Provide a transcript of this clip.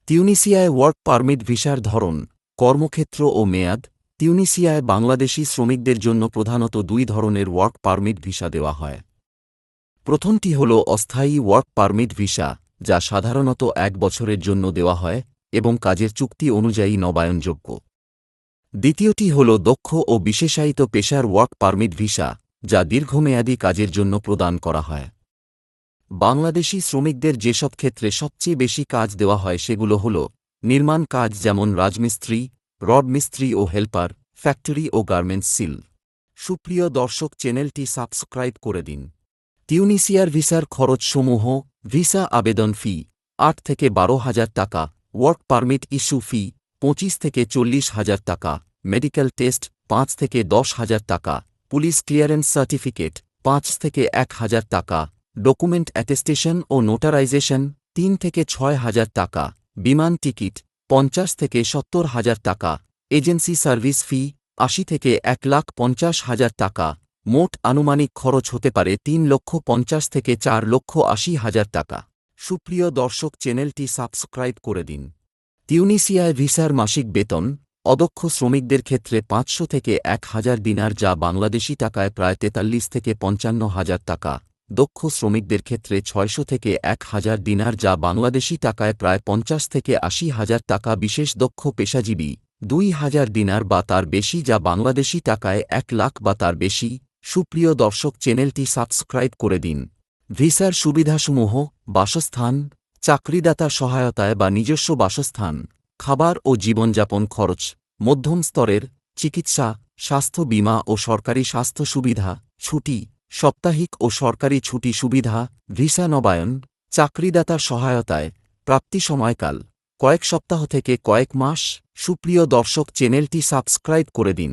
তিউনিসিয়ায় work permit ভিসার ধরন, কর্মক্ষেত্র ও মেয়াদ। তিউনিসিয়ায় বাংলাদেশি শ্রমিকদের জন্য প্রধানত দুই ধরনের ওয়ার্ক পারমিট ভিসা দেওয়া হয়। প্রথমটি হল অস্থায়ী ওয়ার্ক পারমিট ভিসা, যা সাধারণত ১ বছরের জন্য দেওয়া হয় এবং কাজের চুক্তি অনুযায়ী নবায়নযোগ্য। দ্বিতীয়টি হল দক্ষ ও বিশেষায়িত পেশার ওয়ার্ক পারমিট ভিসা, যা দীর্ঘমেয়াদী কাজের জন্য প্রদান করা হয়। বাংলাদেশি শ্রমিকদের যেসব ক্ষেত্রে সবচেয়ে বেশি কাজ দেওয়া হয় সেগুলো হল নির্মাণ কাজ, যেমন রাজমিস্ত্রি, রড মিস্ত্রি ও হেল্পার, ফ্যাক্টরি ও গার্মেন্টস সিল। সুপ্রিয় দর্শক, চ্যানেলটি সাবস্ক্রাইব করে দিন। তিউনিসিয়ার ভিসার খরচসমূহ: ভিসা আবেদন ফি ৮ থেকে ১২,০০০ টাকা, ওয়ার্ক পারমিট ইস্যু ফি ২৫ থেকে ৪০,০০০ টাকা, মেডিকেল টেস্ট ৫ থেকে ১০,০০০ টাকা, পুলিশ ক্লিয়ারেন্স সার্টিফিকেট ৫ থেকে ১,০০০ টাকা, ডকুমেন্ট অ্যাটেস্টেশন ও নোটারাইজেশন ৩ থেকে ৬,০০০ টাকা, বিমান টিকিট ৫০ থেকে ৭০,০০০ টাকা, এজেন্সি সার্ভিস ফি ৮০ থেকে ১,৫০,০০০ টাকা। মোট আনুমানিক খরচ হতে পারে ৩,৫০,০০০ থেকে ৪,৮০,০০০ টাকা। সুপ্রিয় দর্শক, চ্যানেলটি সাবস্ক্রাইব করে দিন। তিউনিসিয়ায় ভিসার মাসিক বেতন: অদক্ষ শ্রমিকদের ক্ষেত্রে ৫০০ থেকে ১,০০০ দিনার, যা বাংলাদেশি টাকায় প্রায় ৪৩ থেকে ৫৫,০০০ টাকা। দক্ষ শ্রমিকদের ক্ষেত্রে ৬০০ থেকে ১,০০০ দিনার, যা বাংলাদেশি টাকায় প্রায় ৫০ থেকে ৮০,০০০ টাকা। বিশেষ দক্ষ পেশাজীবী ২,০০০ দিনার বা তার বেশি, যা বাংলাদেশি টাকায় ১ লাখ বা তার বেশি। সুপ্রিয় দর্শক, চ্যানেলটি সাবস্ক্রাইব করে দিন। ভিসার সুবিধাসমূহ: বাসস্থান, চাকরিদাতার সহায়তায় বা নিজস্ব বাসস্থান, খাবার ও জীবনযাপন খরচ মধ্যম স্তরের, চিকিৎসা, স্বাস্থ্য বীমা ও সরকারি স্বাস্থ্য সুবিধা, ছুটি, সাপ্তাহিক ও সরকারি ছুটি সুবিধা, ভিসা নবায়ন, চাকরিদাতার সহায়তায়, প্রাপ্তি সময়কাল কয়েক সপ্তাহ থেকে কয়েক মাস। সুপ্রিয় দর্শক, চ্যানেলটি সাবস্ক্রাইব করে দিন।